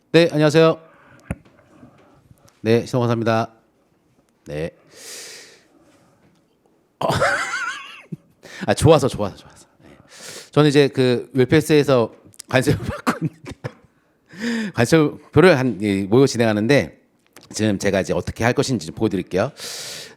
네, 안녕하세요. 네, 신동관사입니다. 네. 좋아서. 네. 저는 이제 그 웰패스에서 관세를 받고 있는데 관세표를 모여 진행하는데 지금 제가 이제 어떻게 할 것인지 좀 보여드릴게요.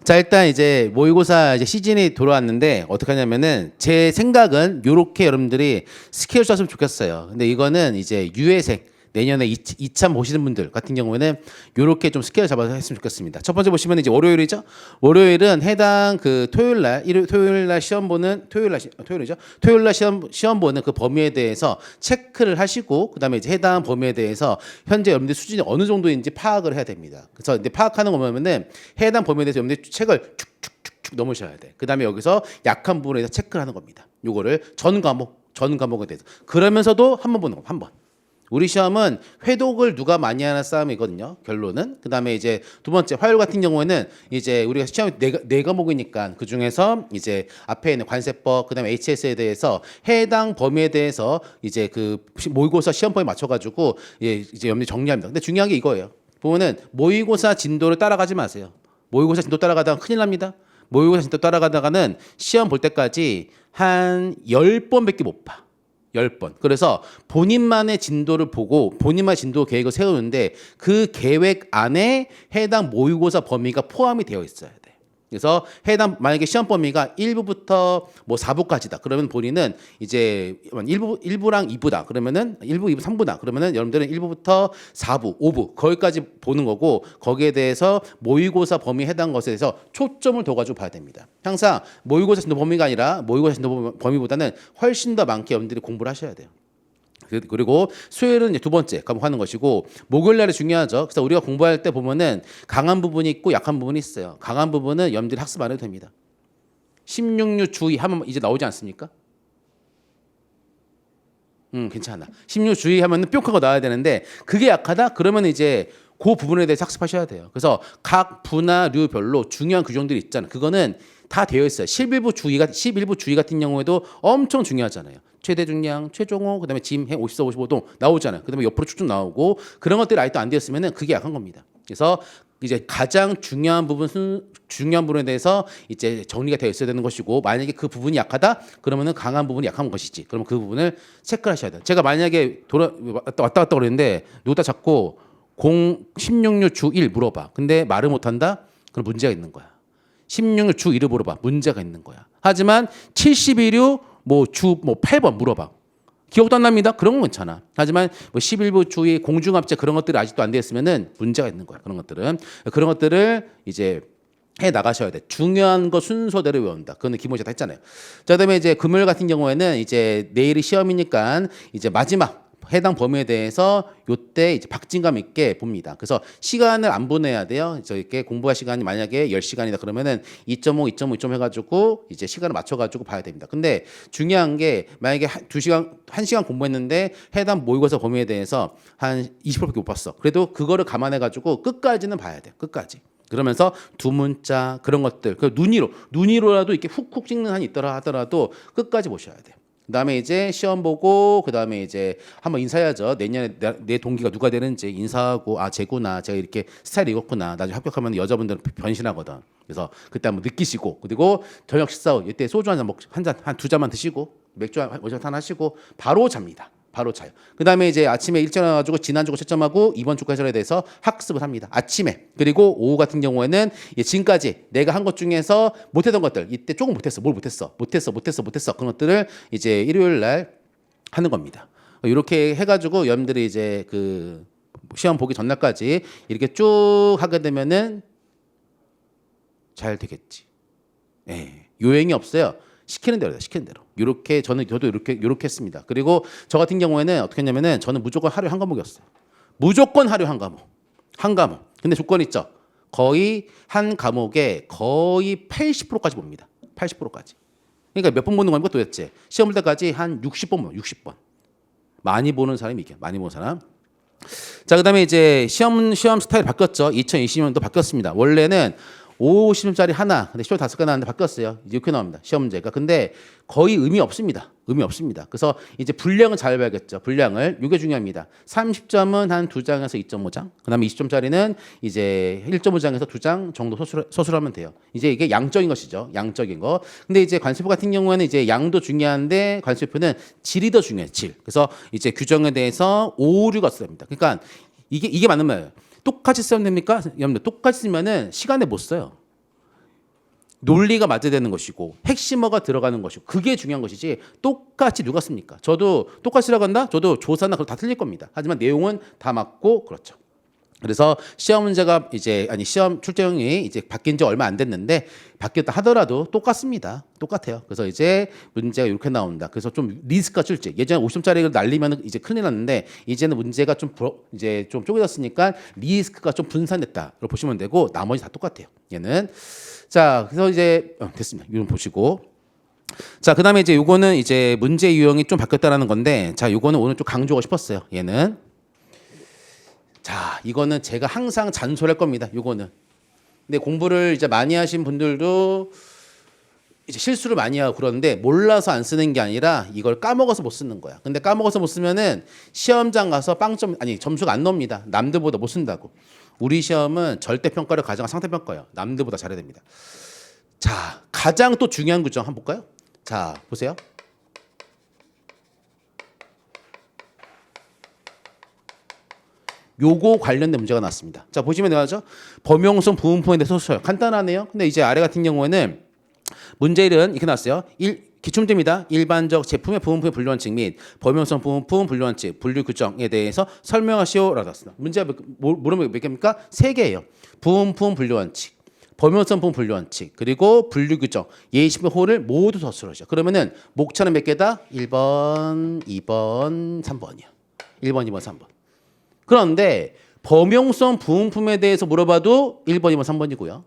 자, 일단 이제 모의고사 이제 시즌이 돌아왔는데 어떻게 하냐면은 제 생각은 요렇게 여러분들이 스케줄 짰으면 좋겠어요. 근데 이거는 이제 유예생 내년에 2참 보시는 분들 같은 경우에는 요렇게 좀 스케줄 잡아서 했으면 좋겠습니다. 첫 번째 보시면 이제 월요일이죠. 월요일은 해당 그 토요일 날 시험 보는 토요일이죠. 토요일 날 시험 보는 그 범위에 대해서 체크를 하시고 그다음에 이제 해당 범위에 대해서 현재 여러분들 수준이 어느 정도인지 파악을 해야 됩니다. 그래서 이제 파악하는 거 보면은 해당 범위에 대해서 여러분들 책을 쭉쭉쭉쭉 넘으셔야 돼. 그다음에 여기서 약한 부분에 대해서 체크를 하는 겁니다. 요거를 전 과목에 대해서 그러면서도 한 번 보는 거 한 번. 우리 시험은 회독을 누가 많이 하는 싸움이거든요. 결론은. 그다음에 이제 두 번째 화요일 같은 경우에는 이제 우리가 시험이 네 과목이니까 그 중에서 이제 앞에 있는 관세법 그다음에 HS에 대해서 해당 범위에 대해서 이제 그 모의고사 시험 범위에 맞춰가지고 이제 염리 정리합니다. 근데 중요한 게 이거예요. 보면은 모의고사 진도를 따라가지 마세요. 모의고사 진도 따라가다가 큰일 납니다. 모의고사 진도 따라가다가는 시험 볼 때까지 한 10번밖에 못 봐. 10번. 그래서 본인만의 진도를 보고 본인만의 진도 계획을 세우는데 그 계획 안에 해당 모의고사 범위가 포함이 되어 있어야 돼. 그래서 해당 만약에 시험 범위가 1부부터 뭐 4부까지다. 그러면 본인은 이제 1부랑 2부다. 그러면은 1부, 2부, 3부다. 그러면은 여러분들은 1부부터 4부, 5부 거기까지 보는 거고 거기에 대해서 모의고사 범위에 해당 것에 대해서 초점을 둬가지고 봐야 됩니다. 항상 모의고사 진도 범위가 아니라 모의고사 진도 범위보다는 훨씬 더 많게 여러분들이 공부를 하셔야 돼요. 그리고 수요일은 이제 두 번째 과목 하는 것이고 목요일 날이 중요하죠. 그래서 우리가 공부할 때 보면은 강한 부분이 있고 약한 부분이 있어요. 강한 부분은 여러분들이 학습 안 해도 됩니다. 16류 주의 하면 이제 나오지 않습니까? 괜찮아. 16류 주의 하면은 뿅 하고 나와야 되는데 그게 약하다? 그러면 이제 그 부분에 대해서 학습하셔야 돼요. 그래서 각 부나 류별로 중요한 규정들이 있잖아요. 그거는 다 되어 있어요. 11부 주의 같은 경우에도 엄청 중요하잖아요. 최대 중량, 최종호, 그다음에 짐, 행 54, 55동 나오잖아요. 그다음에 옆으로 쭉쭉 나오고 그런 것들이 아직도 안 되었으면은 그게 약한 겁니다. 그래서 이제 가장 중요한 부분에 대해서 이제 정리가 되어 있어야 되는 것이고 만약에 그 부분이 약하다 그러면은 강한 부분이 약한 것이지. 그러면 그 부분을 체크를 하셔야 돼요. 제가 만약에 왔다 갔다 그랬는데 누구다 자꾸 16류 주 1 물어봐. 근데 말을 못 한다? 그럼 문제가 있는 거야. 16류 주 1을 물어봐. 문제가 있는 거야. 하지만 71류 주 8번 물어봐. 기억도 안 납니다. 그런 건 괜찮아. 하지만 11부 주의 공중합체 그런 것들이 아직도 안 되었으면은 문제가 있는 거야. 그런 것들을 이제 해 나가셔야 돼. 중요한 거 순서대로 외운다. 그거는 기본적으로 다 했잖아요. 자, 그다음에 이제 금요일 같은 경우에는 이제 내일이 시험이니까 이제 마지막 해당 범위에 대해서 요때 이제 박진감 있게 봅니다. 그래서 시간을 안 보내야 돼요. 저렇게 공부할 시간이 만약에 10시간이다 그러면은 2.5 해가지고 이제 시간을 맞춰가지고 봐야 됩니다. 근데 중요한 게 만약에 1시간 공부했는데 해당 모의고사 범위에 대해서 한 20%밖에 못 봤어. 그래도 그거를 감안해가지고 끝까지는 봐야 돼요. 끝까지. 그러면서 두 문자 그런 것들 그 눈으로라도 이렇게 훅훅 찍는 한이 있더라 하더라도 끝까지 보셔야 돼요. 그다음에 이제 시험 보고 그다음에 이제 한번 인사해야죠. 내년에 내 동기가 누가 되는지 인사하고 쟤구나. 제가 이렇게 스타일이 이렇구나. 나중에 합격하면 여자분들은 변신하거든. 그래서 그때 한번 느끼시고 그리고 저녁 식사 후 이때 소주 한 두 잔만 드시고 맥주 한 하시고 바로 잡니다. 바로 자요. 그다음에 이제 아침에 일찍 일어나가지고 지난주 거 채점하고 이번 주 거 해설에 대해서 학습을 합니다. 아침에. 그리고 오후 같은 경우에는 지금까지 내가 한 것 중에서 못했던 것들 이때 조금 못했어. 뭘 못했어. 그런 것들을 이제 일요일 날 하는 겁니다. 이렇게 해가지고 여러분들이 이제 그 시험 보기 전날까지 이렇게 쭉 하게 되면은 잘 되겠지. 예. 요행이 없어요. 시키는 대로. 저도 이렇게 했습니다. 그리고 저 같은 경우에는 어떻게 했냐면은 저는 무조건 하루에 한 과목이었어요. 무조건 하루에 한 과목. 근데 조건 있죠. 거의 한 과목에 거의 80%까지 봅니다. 80%까지. 그러니까 몇 번 보는 겁니까 도대체? 시험 볼 때까지 한 60번. 많이 보는 사람이 이게. 많이 보는 사람. 자, 그다음에 이제 시험 스타일 바뀌었죠. 2020년도 바뀌었습니다. 원래는 50점짜리 하나, 근데 시험 5개 나왔는데 바뀌었어요. 이렇게 나옵니다. 시험 문제가. 근데 거의 의미 없습니다. 의미 없습니다. 그래서 이제 분량을 잘 봐야겠죠. 분량을. 이게 중요합니다. 30점은 한 2장에서 2.5장. 그다음에 20점짜리는 이제 1.5장에서 2장 정도 서술하면 돼요. 이제 이게 양적인 것이죠. 양적인 거. 근데 이제 관세표 같은 경우에는 이제 양도 중요한데 관세표는 질이 더 중요해요. 질. 그래서 이제 규정에 대해서 오류가 없습니다. 그러니까 이게 맞는 말이에요. 똑같이 쓰면 됩니까? 여러분들 똑같이 쓰면은 시간에 못 써요. 논리가 맞아야 되는 것이고 핵심어가 들어가는 것이고 그게 중요한 것이지 똑같이 누가 씁니까? 저도 똑같이 쓰라고 한다? 저도 조사나 그거 다 틀릴 겁니다. 하지만 내용은 다 맞고 그렇죠. 그래서 시험 문제가 이제 시험 출제형이 이제 바뀐 지 얼마 안 됐는데 바뀌었다 하더라도 똑같습니다. 똑같아요. 그래서 이제 문제가 이렇게 나온다. 그래서 좀 리스크가 줄지. 예전에 50점짜리를 날리면 이제 큰일 났는데 이제는 문제가 좀 이제 좀 쪼개졌으니까 리스크가 좀 분산됐다로 보시면 되고 나머지 다 똑같아요. 얘는 자 그래서 이제 됐습니다. 이건 보시고. 자 그다음에 이제 요거는 이제 문제 유형이 좀 바뀌었다라는 건데 자 요거는 오늘 좀 강조하고 싶었어요. 얘는. 자, 이거는 제가 항상 잔소리할 겁니다. 요거는. 근데 공부를 이제 많이 하신 분들도 이제 실수를 많이 하고 그러는데 몰라서 안 쓰는 게 아니라 이걸 까먹어서 못 쓰는 거야. 근데 까먹어서 못 쓰면은 시험장 가서 점수가 안 나옵니다. 남들보다 못 쓴다고. 우리 시험은 절대평가를 가정한 상대평가예요. 남들보다 잘해야 됩니다. 자, 가장 또 중요한 규정 한번 볼까요? 자, 보세요. 요거 관련된 문제가 나왔습니다. 자 보시면 되죠. 범용성 부분포에 대해서 서술 간단하네요. 근데 이제 아래 같은 경우에는 문제 1은 이렇게 나왔어요. 기출문제입니다. 일반적 제품의 부분포의 분류원칙 및 범용성 부분포 분류원칙 분류 규정에 대해서 설명하시오라고 나왔습니다. 문제가 물으면 몇 개입니까? 3개예요. 부분포 분류원칙, 범용성 부분 분류원칙 그리고 분류 규정 예시표 호를 모두 서술하죠. 그러면은 목차는 몇 개다? 1번, 2번, 3번이야. 1번, 2번, 3번. 그런데 범용성 부분품에 대해서 물어봐도 1번, 2번, 3번이고요.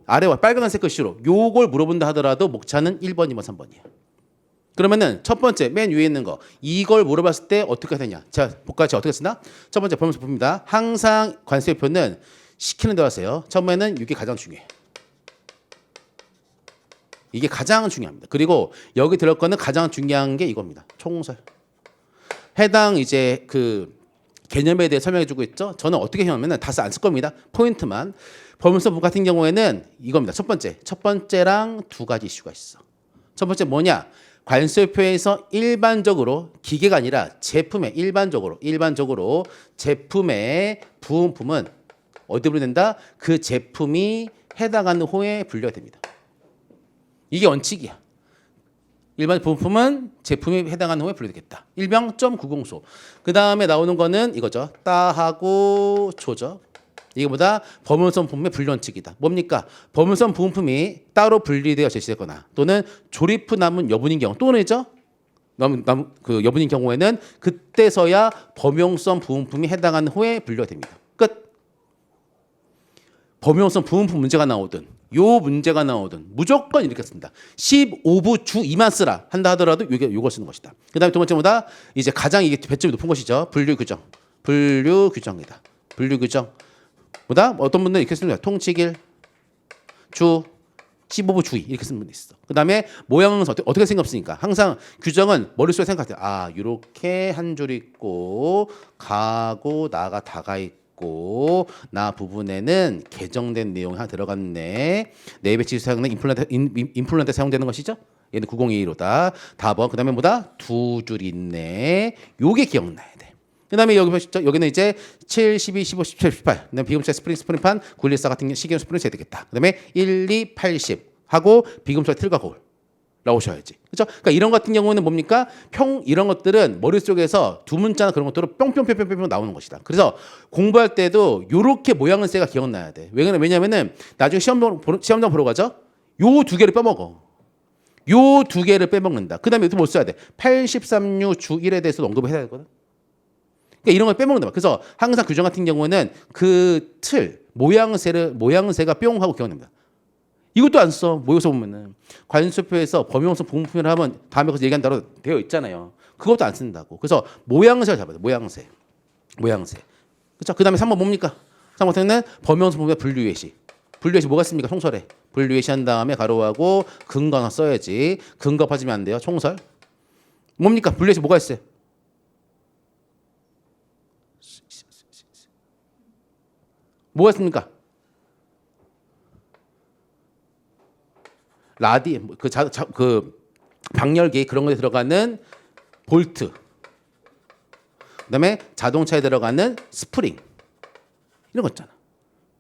아래와 빨간색 글씨로 요걸 물어본다 하더라도 목차는 1번, 2번, 3번이에요. 그러면은 첫 번째 맨 위에 있는 거 이걸 물어봤을 때 어떻게 되냐? 자, 볼까요? 제가 어떻게 쓰나? 첫 번째 범용성 부분입니다. 항상 관세표는 시키는 대로 하세요. 처음에는 이게 가장 중요해요. 이게 가장 중요합니다. 그리고 여기 들을 거는 가장 중요한 게 이겁니다. 총설. 해당 이제 그 개념에 대해 설명해주고 있죠. 저는 어떻게 해냐면 다시 안 쓸 겁니다. 포인트만. 범용성 부분 같은 경우에는 이겁니다. 첫 번째랑 2가지 이슈가 있어. 첫 번째 뭐냐? 관세표에서 일반적으로 기계가 아니라 제품의 일반적으로 제품의 부분품은 어디 분류된다? 그 제품이 해당하는 호에 분류가 됩니다. 이게 원칙이야. 일반 부품은 제품이 해당하는 호에 분류되겠다. 일병.9공소. 그 다음에 나오는 거는 이거죠. 따하고 초죠. 이거보다 범용성 부품의 분류원칙이다. 뭡니까? 범용성 부품이 따로 분리되어 제시되거나 또는 조립 후 남은 여분인 경우 또는이죠. 그 여분인 경우에는 그때서야 범용성 부품이 해당하는 호에 분류가 됩니다. 끝. 범용성 부품 문제가 나오든 요 문제가 나오든 무조건 이렇게 씁니다. 15부 주 2만 쓰라 한다 하더라도 요걸 쓰는 것이다. 그다음에 두 번째 뭐다? 이제 가장 이게 배점이 높은 것이죠. 분류 규정이다. 분류 규정. 뭐다? 어떤 분들은 이렇게 쓰는 거야. 통칙일 주 15부 주 2 이렇게 쓰는 분도 있어. 그다음에 모양은 어떻게 생겼으니까 항상 규정은 머릿속에 생각할 때 아, 요렇게 한 줄 있고 가고 나가 다가 있고 나 부분에는 개정된 내용이 하나 들어갔네. 네이버치 사용된 임플란트 사용되는 것이죠. 얘는 9021호다. 답은 그다음에 뭐다? 2줄 있네. 요게 기억나야 돼. 그다음에 여기는 이제 7, 12, 15, 17, 18. 그다음에 비금속 스프링판 914 같은 시계용 스프링 써야 되겠다. 그다음에 1, 2, 80 하고 비금속 틀과 거울 나오셔야지. 그렇죠? 그러니까 이런 같은 경우는 뭡니까? 이런 것들은 머릿속에서 두 문자나 그런 것들로 뿅뿅뿅뿅뿅 나오는 것이다. 그래서 공부할 때도 요렇게 모양은 새가 기억나야 돼. 왜냐면은 나중에 시험장 보러 가죠? 요 2개를 빼먹어. 요 2개를 빼먹는다. 그 다음에 또 뭐 써야 돼? 83류 주 1에 대해서도 언급을 해야 되거든. 그러니까 이런 걸 빼먹는다. 그래서 항상 규정 같은 경우에는 그 모양새가 뿅 하고 기억납니다. 이것도 안 써. 모여서 보면은 관수표에서 범용성 부분표현을 하면 다음에 가서 얘기한 대로 되어 있잖아요. 그것도 안 쓴다고. 그래서 모양새를 잡아야 돼. 모양새. 그렇죠? 그다음에 3번 뭡니까? 3번은 범용성 부분의 분류 예시. 분류해시 뭐가 있습니까? 총설에. 분류해시 한 다음에 가로하고 근거 하나 써야지. 근거 빠지면 안 돼요. 총설. 뭡니까? 분류해시 뭐가 있어요? 뭐가 있습니까? 라디 그 방열기 그런 거에 들어가는 볼트. 그다음에 자동차에 들어가는 스프링. 이런 거 있잖아.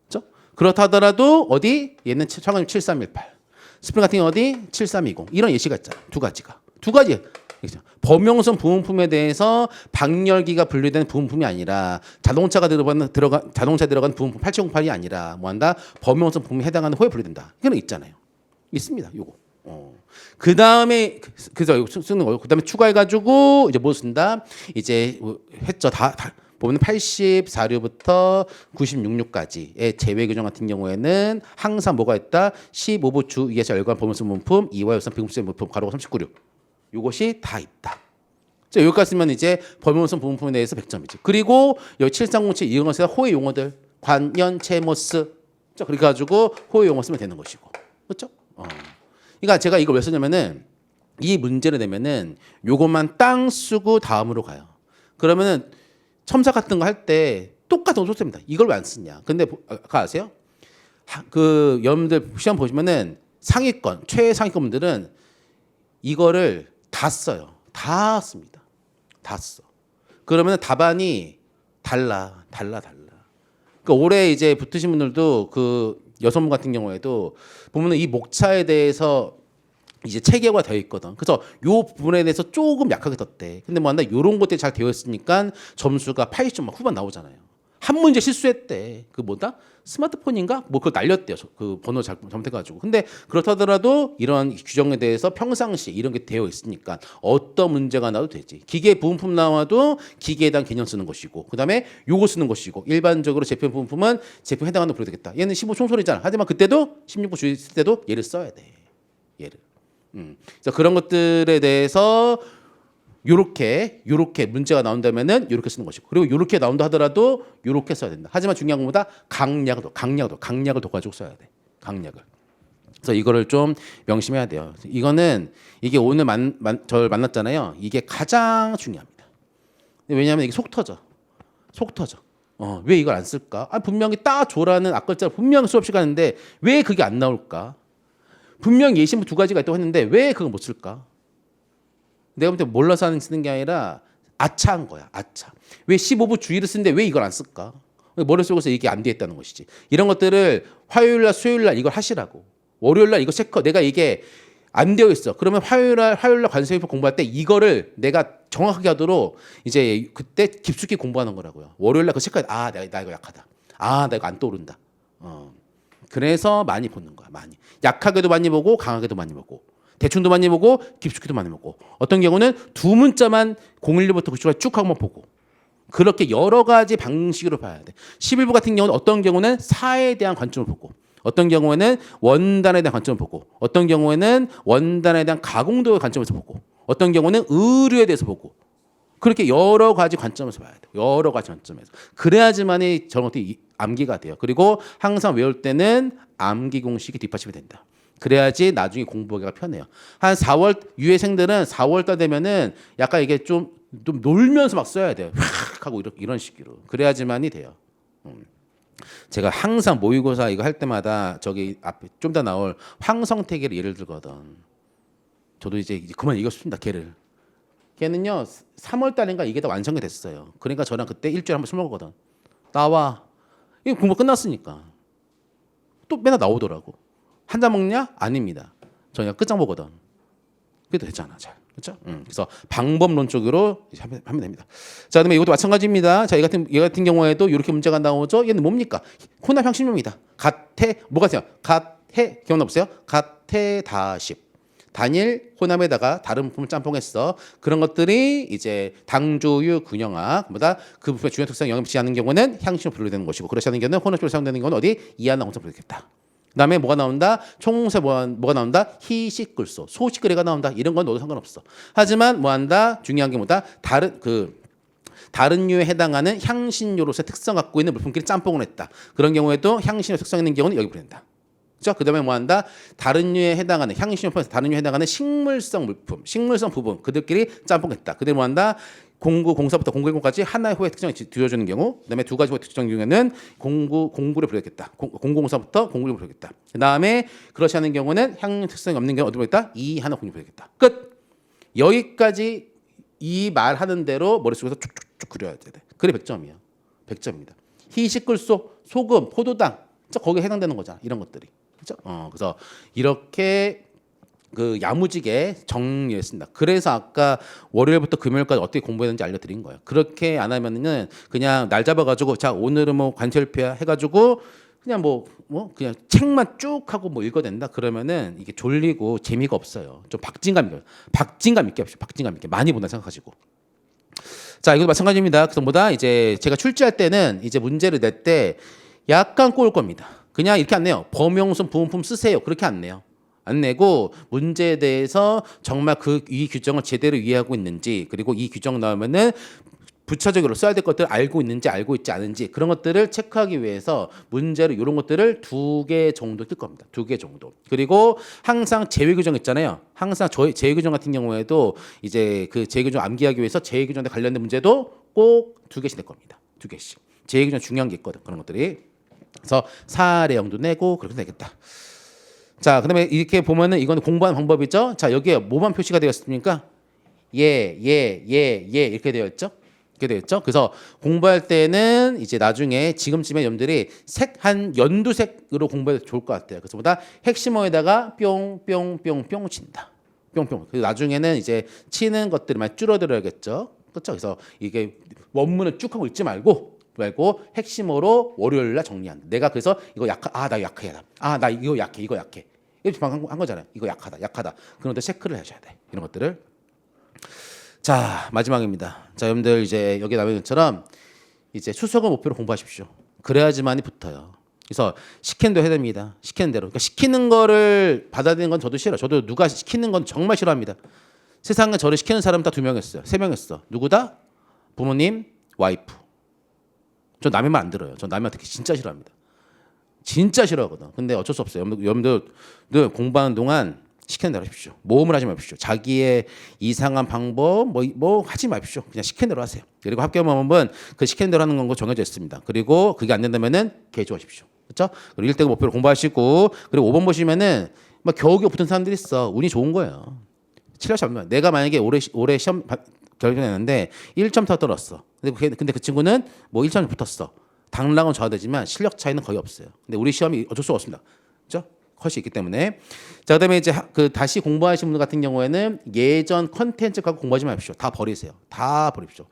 그렇죠? 그렇다 하더라도 어디? 얘는 청원님 7318. 스프링 같은 경우 어디? 7320. 이런 예시가 있잖아. 두 가지. 범용성 부품에 대해서 방열기가 분류된 부품이 아니라 자동차에 들어간 부품 8708이 아니라 뭐한다? 범용성 부품에 해당하는 호에 분류된다. 이거는 있잖아요. 있습니다. 요거. 그 다음에 그래서 이거 쓰는 거고. 그 다음에 추가해가지고 이제 뭐 쓴다? 이제 했죠. 다 보면 84류부터 96류까지의 제외 규정 같은 경우에는 항상 뭐가 있다? 15부 주 위에서 열관 범용성 부품, 이화율상 비공세 부품 가로가 39류. 이것이 다 있다. 자, 여기까지 쓰면 이제 범용성 부품에 대해서 100점이지. 그리고 여기 7307 이런 것에 호의 용어들 관연, 체모스. 자, 그렇게 가지고 호의 용어 쓰면 되는 것이고. 그렇죠? 그러니까 제가 이걸 왜 쓰냐면은 이 문제를 내면은 요것만 땅 쓰고 다음으로 가요. 그러면은 첨삭 같은 거 할 때 똑같은 거 씁니다. 이걸 왜 안 쓰냐? 근데 아까 아세요? 그 여러분들 시험 보시면은 상위권, 최상위권분들은 이거를 다 써요. 다 씁니다. 다 써. 그러면 답안이 달라. 그러니까 올해 이제 붙으신 분들도 그 여성분 같은 경우에도 보면은 이 목차에 대해서 이제 체계화 되어 있거든. 그래서 요 부분에 대해서 조금 약하게 떴대. 근데 뭐 한다 요런 것들이 잘 되어 있으니까 점수가 80점 막 후반 나오잖아요. 한 문제 실수했대. 그 뭐다? 스마트폰인가? 뭐 그걸 날렸대요. 그 번호 잘못해가지고. 근데 그렇다더라도 이런 규정에 대해서 평상시 이런 게 되어 있으니까 어떤 문제가 나도 되지. 기계 부품품 나와도 기계에 대한 개념 쓰는 것이고, 그 다음에 요거 쓰는 것이고, 일반적으로 제품 부품은 제품 해당하는 부류 되겠다. 얘는 15 총소리잖아. 하지만 그때도 16부 주의 쓸 때도 얘를 써야 돼. 얘를. 그래서 그런 것들에 대해서 요렇게 문제가 나온다면은 요렇게 쓰는 것이고, 그리고 요렇게 나온다 하더라도 요렇게 써야 된다. 하지만 중요한 것보다 강약을 둬가지고 써야 돼. 강약을. 그래서 이거를 좀 명심해야 돼요. 이거는 이게 오늘 저를 만났잖아요. 이게 가장 중요합니다. 왜냐하면 이게 속 터져. 왜 이걸 안 쓸까? 분명히 따줘라는 앞글자를 분명히 수업 시간인데 왜 그게 안 나올까? 분명히 예시문 두 가지가 있다고 했는데 왜 그거 못 쓸까? 내가 볼 때 몰라서 쓰는 게 아니라 아차한 거야. 아차. 왜 15부 주의를 쓰는데 왜 이걸 안 쓸까? 머릿속에서 이게 안 돼 있다는 것이지. 이런 것들을 화요일날 수요일날 이걸 하시라고. 월요일날 이거 체크. 내가 이게 안 되어 있어. 그러면 화요일날 관세법 공부할 때 이거를 내가 정확하게 하도록 이제 그때 깊숙이 공부하는 거라고요. 월요일날 그 체크해. 나 이거 약하다. 나 이거 안 떠오른다. 그래서 많이 보는 거야. 많이. 약하게도 많이 보고 강하게도 많이 보고. 대충도 많이 보고 깊숙이도 많이 보고, 어떤 경우는 두 문자만 012부터 90까지 쭉 한번 보고, 그렇게 여러 가지 방식으로 봐야 돼. 11부 같은 경우는 어떤 경우는 사에 대한 관점을 보고, 어떤 경우에는 원단에 대한 관점을 보고, 어떤 경우에는 원단에 대한 가공도의 관점에서 보고, 어떤 경우는 의류에 대해서 보고, 그렇게 여러 가지 관점에서 봐야 돼. 여러 가지 관점에서. 그래야지만이 저런 것들이 암기가 돼요. 그리고 항상 외울 때는 암기 공식이 뒷받침이 된다. 그래야지 나중에 공부하기가 편해요. 한 4월 유해생들은 4월달 되면은 약간 이게 좀 놀면서 막 써야 돼요. 확 하고 이런 식으로. 그래야지만이 돼요. 제가 항상 모의고사 이거 할 때마다 저기 앞에 좀 더 나올 황성태계를 예를 들거든. 저도 이제 그만 이겼습니다. 걔는요 3월달인가 이게 다 완성이 됐어요. 그러니까 저랑 그때 일주일에 한 번 술 먹었거든. 나와. 이거 공부 끝났으니까. 또 맨날 나오더라고. 한 잔 먹냐? 아닙니다. 저희가 끝장 보거든. 그래도 되잖아, 잘. 그렇죠? 그래서 방법론적으로 하면 됩니다. 자, 그다음에 이것도 마찬가지입니다. 자, 얘 같은 경우에도 이렇게 문제가 나오죠. 얘는 뭡니까? 혼합 향신료입니다. 뭐가 있어요? 기억나 보세요. 가태다십. 단일 혼합에다가 다른 부품을 짬뽕했어. 그런 것들이 이제 당조유 균형학, 그 부품의 중요 특성 영향을 미치지 않는 경우는 향신료 분류되는 것이고, 그렇지 않은 경우는 혼합식으로 사용되는 경우는 어디? 이하나 혼합 분류되겠다. 그다음에 뭐가 나온다? 총세 뭐가 나온다? 희식글소, 소식거리가 나온다. 이런 건 너도 상관없어. 하지만 뭐한다? 중요한 게 뭐다? 다른 류에 해당하는 향신료로서의 특성 갖고 있는 물품끼리 짬뽕을 했다. 그런 경우에도 향신료 특성 있는 경우는 여기 분류된다. 그렇죠? 그다음에 뭐 한다? 다른 류에 해당하는 향신료품에서 다른 류에 해당하는 식물성 물품, 식물성 부분 그들끼리 짬뽕했다. 그들 뭐 한다? 0904부터 010까지 하나의 호의 특정이 뒤어주는 경우, 그다음에 두 가지 호의 특정 경우에는 09를 부르겠다. 0004부터 016을 부르겠다. 그다음에 그렇지 않은 경우는 향 특성이 없는 경우 어디 부르겠다? 2 하나 0을 부르겠다. 끝. 여기까지 이 말하는 대로 머릿속에서 쭉쭉쭉 그려야 돼. 그래 100점이야. 100점입니다. 희식글소, 소금, 포도당, 거기에 해당되는 거잖아. 이런 것들이. 그렇죠? 그래서 이렇게 그 야무지게 정리했습니다. 그래서 아까 월요일부터 금요일까지 어떻게 공부했는지 알려드린 거예요. 그렇게 안 하면은 그냥 날 잡아가지고 자 오늘은 뭐 관철피야 해가지고 그냥 뭐 그냥 책만 쭉 하고 뭐 읽어야 된다 그러면은 이게 졸리고 재미가 없어요. 좀 박진감 있게 합시다. 박진감 있게 많이 본다 생각하시고. 자 이것도 마찬가지입니다. 그래서 뭐다 이제 제가 출제할 때는 이제 문제를 낼 때 약간 꼬을 겁니다. 그냥 이렇게 안 내요. 범용성 부분품 쓰세요. 그렇게 안 내요. 안 내고 문제에 대해서 정말 이 규정을 제대로 이해하고 있는지 그리고 이 규정 나오면은 부차적으로 써야 될 것들을 알고 있는지 알고 있지 않은지 그런 것들을 체크하기 위해서 문제로 이런 것들을 2개 정도 뜰 겁니다. 2개 정도. 그리고 항상 제외 규정 있잖아요. 항상 제외 규정 같은 경우에도 이제 그 제외 규정 암기하기 위해서 제외 규정에 관련된 문제도 꼭 2개씩 낼 겁니다. 2개씩. 제외 규정 중요한 게 있거든. 그런 것들이. 그래서 사례형도 내고 그렇게 되겠다. 자, 그다음에 이렇게 보면은 이거는 공부하는 방법이죠. 자, 여기에 뭐만 표시가 되었습니까? 예 이렇게 되어 있죠. 이렇게 되어 있죠. 그래서 공부할 때는 이제 나중에 지금쯤에 여러분들이 한 연두색으로 공부해도 좋을 것 같아요. 그래서 보다 핵심어에다가 뿅뿅뿅뿅 친다. 뿅뿅. 그리고 나중에는 이제 치는 것들이 많이 줄어들어야겠죠. 그렇죠? 그래서 이게 원문을 쭉 하고 읽지 말고 핵심어로 월요일 날 정리한다. 내가 그래서 이거 나 약해. 나 이거 약해. 이렇게 방금 한 거잖아요. 이거 약하다. 그런 것들 체크를 하셔야 돼. 이런 것들을. 자, 마지막입니다. 자, 여러분들 이제 여기 나온 것처럼 이제 수석을 목표로 공부하십시오. 그래야지만이 붙어요. 그래서 시키는 대로 해야 됩니다. 시키는 대로. 그러니까 시키는 거를 받아들이는 건 저도 싫어요. 저도 누가 시키는 건 정말 싫어합니다. 세상에 저를 시키는 사람 다 2명이었어요. 3명이었어. 누구다? 부모님, 와이프. 저 남의 말 안 들어요. 저 남의 말 듣기 진짜 싫어합니다. 진짜 싫어하거든. 근데 어쩔 수 없어요. 여러분들 공부하는 동안 시키는 대로 하십시오. 모험을 하지 마십시오. 자기의 이상한 방법 뭐 하지 마십시오. 그냥 시키는 대로 하세요. 그리고 합격 방법은 그 시키는 대로 하는 거 정해져 있습니다. 그리고 그게 안 된다면은 개조하십시오. 그렇죠? 그리고 1대 목표로 공부하시고 그리고 5번 보시면은 막 겨우겨우 붙은 사람들이 있어. 운이 좋은 거예요. 7월 잡으면 내가 만약에 올해 시험 결정했는데 1점 더 떨었어. 근데 그 친구는 뭐 1점 붙었어. 당락은 저하되지만 실력 차이는 거의 없어요. 근데 우리 시험이 어쩔 수가 없습니다. 그렇죠? 컷이 있기 때문에. 자, 그다음에 이제 다시 공부하신 분들 같은 경우에는 예전 컨텐츠 갖고 공부하지 마십시오. 다 버리세요. 다 버립시오.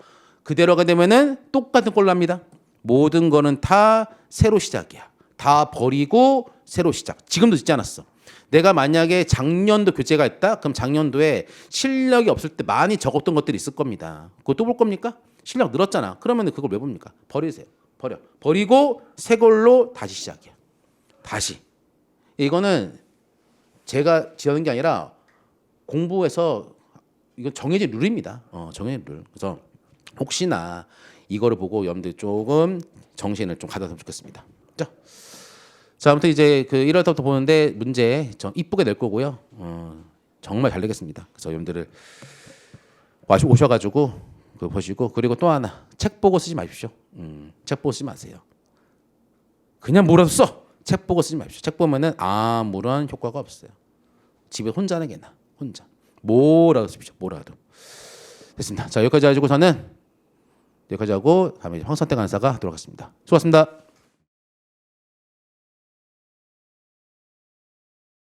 그대로가 되면은 똑같은 꼴로 합니다. 모든 거는 다 새로 시작이야. 다 버리고 새로 시작. 지금도 듣지 않았어. 내가 만약에 작년도 교재가 있다? 그럼 작년도에 실력이 없을 때 많이 적었던 것들이 있을 겁니다. 그거 또 볼 겁니까? 실력 늘었잖아. 그러면 그걸 왜 봅니까? 버리세요. 버리고 새 걸로 다시 시작이야. 다시. 이거는 제가 지어낸 게 아니라 공부해서 이건 정해진 룰입니다. 정해진 룰. 그래서 혹시나 이거를 보고 여러분들 조금 정신을 좀 가졌으면 좋겠습니다. 자, 아무튼 이제 그 1월부터 보는데 문제 좀 이쁘게 낼 거고요. 정말 잘 내겠습니다. 그래서 여러분들을 오셔가지고 그거 보시고 그리고 또 하나 책 보고 쓰지 마십시오. 책 보고 쓰지 마세요. 그냥 뭐라도 써. 책 보고 쓰지 마십시오. 책 보면은 아무런 효과가 없어요. 집에 혼자 하는 게 나아. 혼자. 뭐라도 쓰십시오. 뭐라도. 됐습니다. 자, 여기까지 하고 저는 여기까지 하고 다음에 황선태 강사가 하도록 하겠습니다. 수고하셨습니다.